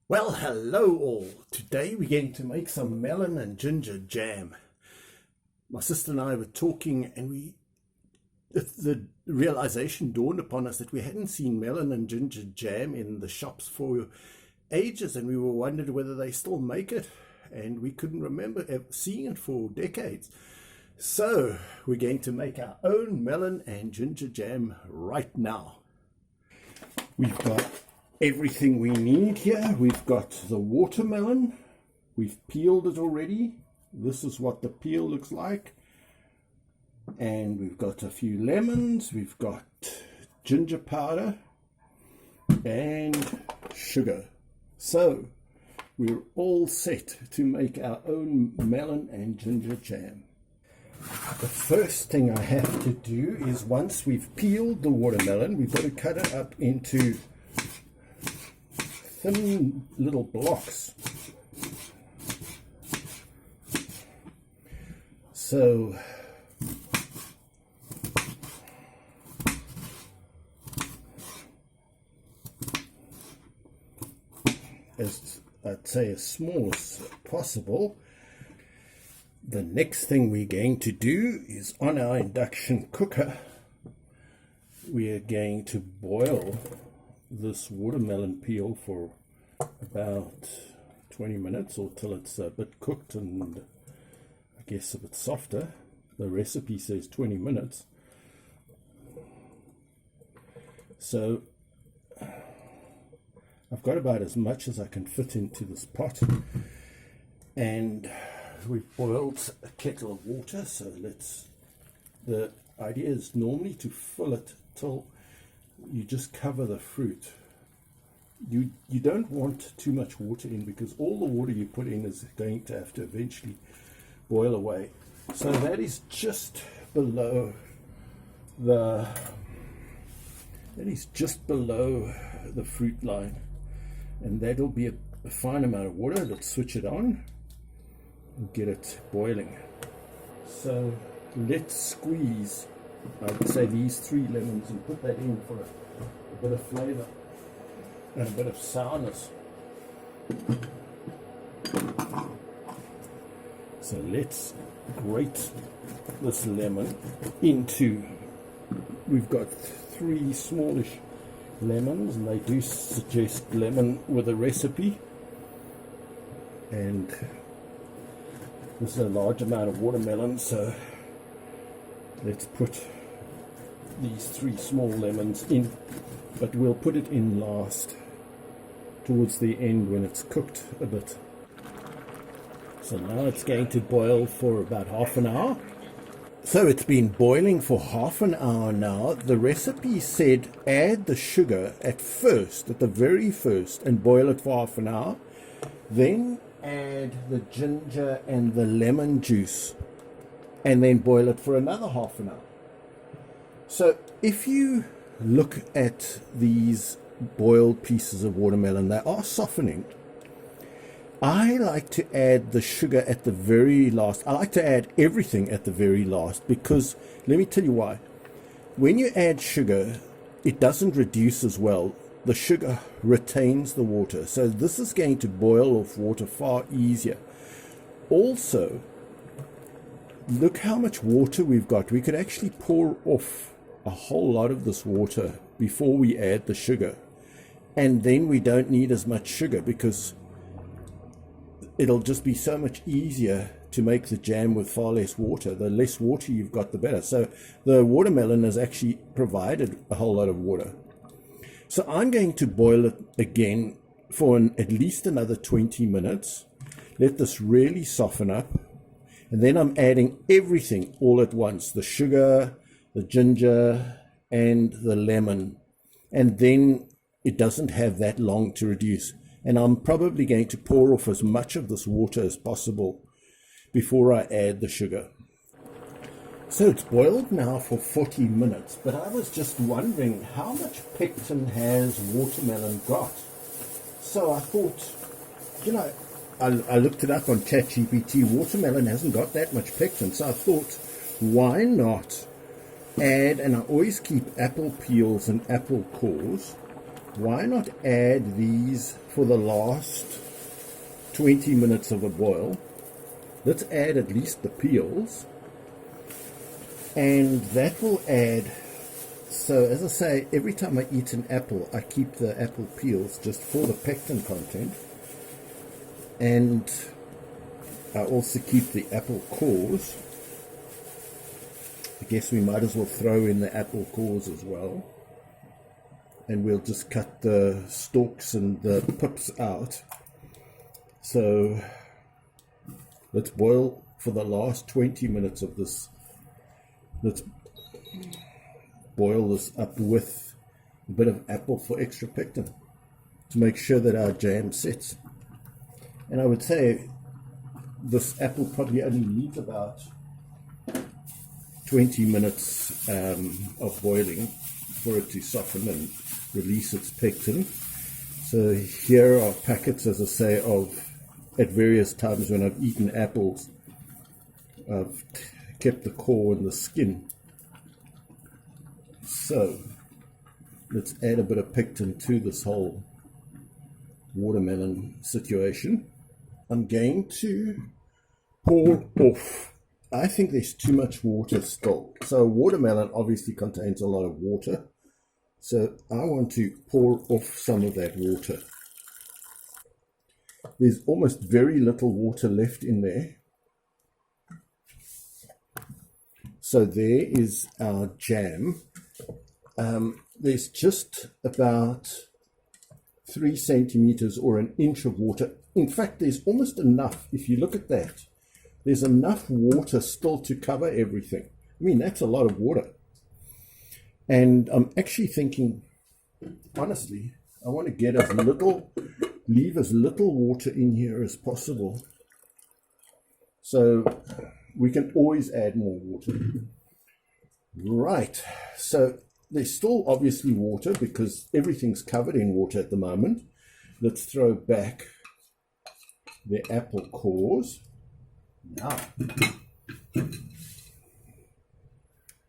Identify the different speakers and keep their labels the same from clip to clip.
Speaker 1: Well, hello all. Today we're going to make some melon and ginger jam. My sister and I were talking and the realization dawned upon us that we hadn't seen melon and ginger jam in the shops for ages, and we were wondering whether they still make it, and we couldn't remember seeing it for decades. So we're going to make our own melon and ginger jam right now. We've got everything we need here. We've got the watermelon. We've peeled it already. This is what the peel looks like. And we've got a few lemons. We've got ginger powder and sugar. So we're all set to make our own melon and ginger jam. The first thing I have to do is, once we've peeled the watermelon, we've got to cut it up into thin little blocks. So I'd say as small as possible. The next thing we're going to do is, on our induction cooker, we are going to boil this watermelon peel for about 20 minutes, or till it's a bit cooked and I guess a bit softer. The recipe says 20 minutes. So I've got about as much as I can fit into this pot, and we've boiled a kettle of water. So the idea is normally to fill it till you just cover the fruit. You don't want too much water in, because all the water you put in is going to have to eventually boil away. So that is just below the fruit line, and that'll be a fine amount of water. Let's switch it on and get it boiling. So let's squeeze, I'd say, these 3 lemons and put that in for a bit of flavor and a bit of sourness. So let's grate this lemon into, we've got 3 smallish lemons, and they do suggest lemon with a recipe, and this is a large amount of watermelon, so let's put these 3 small lemons in, but we'll put it in last, towards the end when it's cooked a bit. So now it's going to boil for about half an hour. So it's been boiling for half an hour now. The recipe said add the sugar at first, at the very first, and boil it for half an hour. Then add the ginger and the lemon juice, and then boil it for another half an hour. So if you look at these boiled pieces of watermelon, they are softening. I like to add the sugar at the very last. I like to add everything at the very last, because let me tell you why. When you add sugar, it doesn't reduce as well. The sugar retains the water, so this is going to boil off water far easier. Also, look how much water we've got. We could actually pour off a whole lot of this water before we add the sugar, and then we don't need as much sugar, because it'll just be so much easier to make the jam with far less water. The less water you've got, the better. So the watermelon has actually provided a whole lot of water. So I'm going to boil it again for at least another 20 minutes. Let this really soften up. And then I'm adding everything all at once: the sugar, the ginger, and the lemon. And then it doesn't have that long to reduce. And I'm probably going to pour off as much of this water as possible before I add the sugar. So it's boiled now for 40 minutes, but I was just wondering, how much pectin has watermelon got? So I thought, I looked it up on ChatGPT. Watermelon hasn't got that much pectin, so I thought, why not add, and I always keep apple peels and apple cores, why not add these for the last 20 minutes of a boil? Let's add at least the peels, and that will add. So as I say, every time I eat an apple, I keep the apple peels just for the pectin content, and I also keep the apple cores. I guess we might as well throw in the apple cores as well, and we'll just cut the stalks and the pips out. So let's boil for the last 20 minutes of this. Let's boil this up with a bit of apple for extra pectin to make sure that our jam sets. And I would say this apple probably only needs about 20 minutes of boiling for it to soften and release its pectin. So here are packets, as I say, of at various times when I've eaten apples, I've kept the core and the skin. So let's add a bit of pectin to this whole watermelon situation. I'm going to pour off. I think there's too much water still. So watermelon obviously contains a lot of water. So I want to pour off some of that water. There's almost very little water left in there. So there is our jam. There's just about 3 centimeters or an inch of water. In fact, there's almost enough. If you look at that, there's enough water still to cover everything. I mean, that's a lot of water. And I'm actually thinking, honestly, I want to get leave as little water in here as possible. So we can always add more water. Right, so there's still obviously water because everything's covered in water at the moment. Let's throw back the apple cores. Now,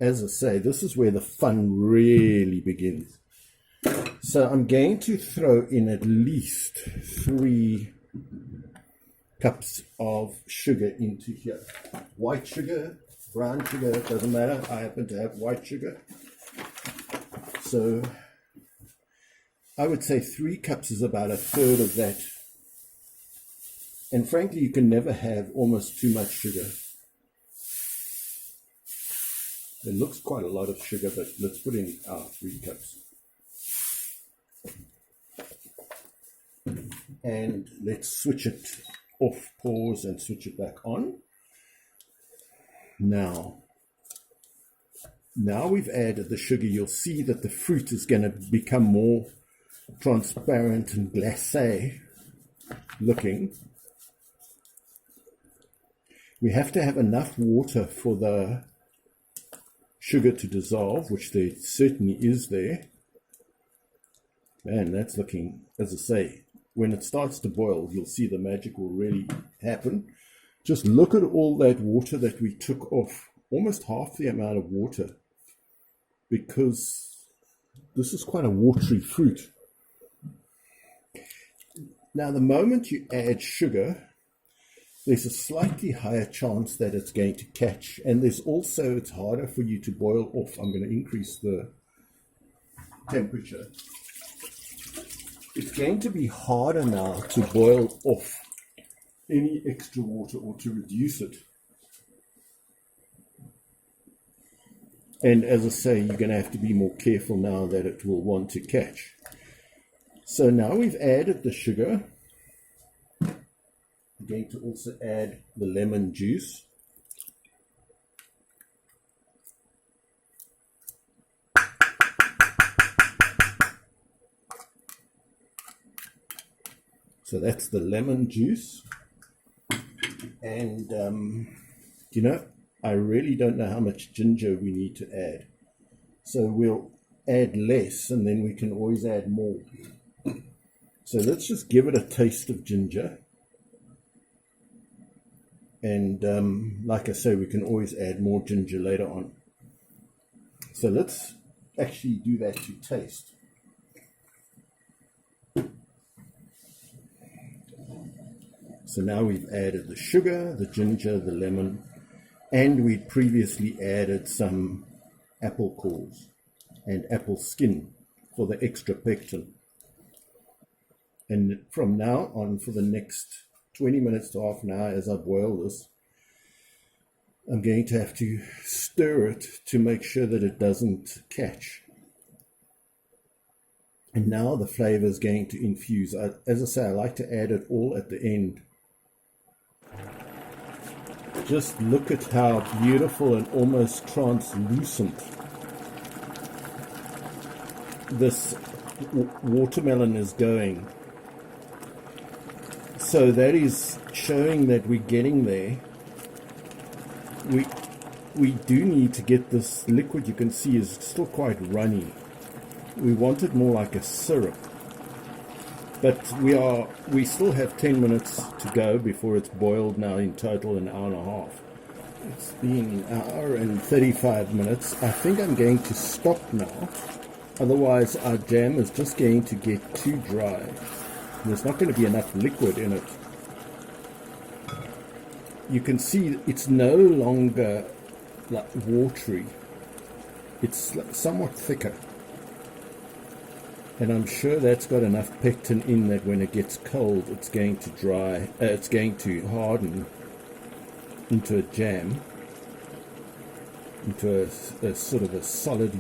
Speaker 1: as I say, this is where the fun really begins. So I'm going to throw in at least 3 cups of sugar into here. White sugar, brown sugar, it doesn't matter. I happen to have white sugar. So I would say 3 cups is about 1/3 of that. And frankly, you can never have almost too much sugar. It looks quite a lot of sugar, but let's put in our 3 cups. And let's switch it off, pause, and switch it back on. Now we've added the sugar. You'll see that the fruit is going to become more transparent and glacé looking. We have to have enough water for the sugar to dissolve, which there certainly is there. Man, that's looking, as I say, when it starts to boil, you'll see the magic will really happen. Just look at all that water that we took off, almost half the amount of water, because this is quite a watery fruit. Now, the moment you add sugar, there's a slightly higher chance that it's going to catch, and there's also, it's harder for you to boil off. I'm going to increase the temperature. It's going to be harder now to boil off any extra water or to reduce it. And as I say, you're going to have to be more careful now that it will want to catch. So now we've added the sugar. I'm going to also add the lemon juice. So that's the lemon juice. And, you know, I really don't know how much ginger we need to add. So we'll add less and then we can always add more. So let's just give it a taste of ginger. And like I say, we can always add more ginger later on. So let's actually do that to taste. So now we've added the sugar, the ginger, the lemon, and we'd previously added some apple cores and apple skin for the extra pectin. And from now on, for the next 20 minutes to half an hour as I boil this, I'm going to have to stir it to make sure that it doesn't catch. And now the flavor is going to infuse. As I say, I like to add it all at the end. Just look at how beautiful and almost translucent this watermelon is going. So that is showing that we're getting there. We do need to get this liquid, you can see, is still quite runny. We want it more like a syrup. But we still have 10 minutes to go before it's boiled now, in total an hour and a half. It's been an hour and 35 minutes. I think I'm going to stop now. Otherwise our jam is just going to get too dry. There's not going to be enough liquid in it. You can see it's no longer like watery. It's somewhat thicker. And I'm sure that's got enough pectin in that when it gets cold, it's going to dry. It's going to harden into a jam, into a sort of a solid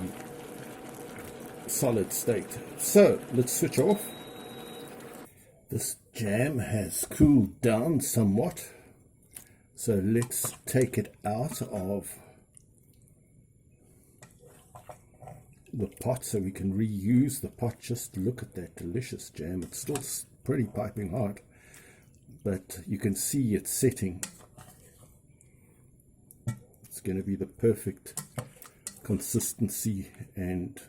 Speaker 1: state. So let's switch off. This jam has cooled down somewhat. So let's take it out of the pot so we can reuse the pot. Just look at that delicious jam. It's still pretty piping hot, but you can see it's setting. It's going to be the perfect consistency, and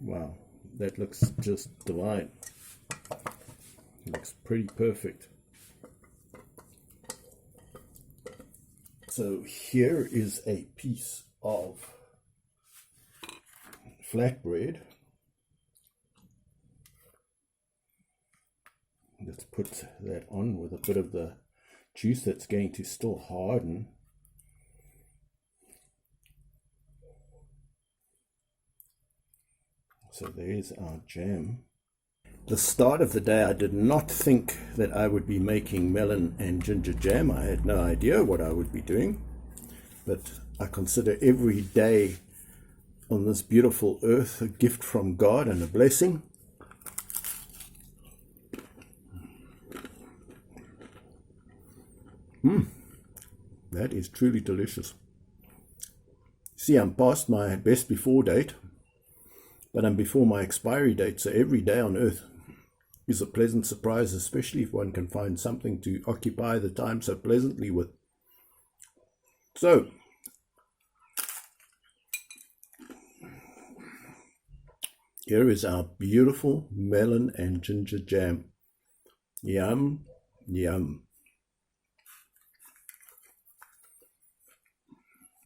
Speaker 1: wow, that looks just divine. It looks pretty perfect. So here is a piece of flatbread. Let's put that on with a bit of the juice that's going to still harden. So there's our jam. The start of the day, I did not think that I would be making melon and ginger jam. I had no idea what I would be doing, but I consider every day on this beautiful earth a gift from God and a blessing. That is truly delicious. See, I'm past my best before date, but I'm before my expiry date, so every day on earth is a pleasant surprise, especially if one can find something to occupy the time so pleasantly with. So, here is our beautiful melon and ginger jam. Yum, yum.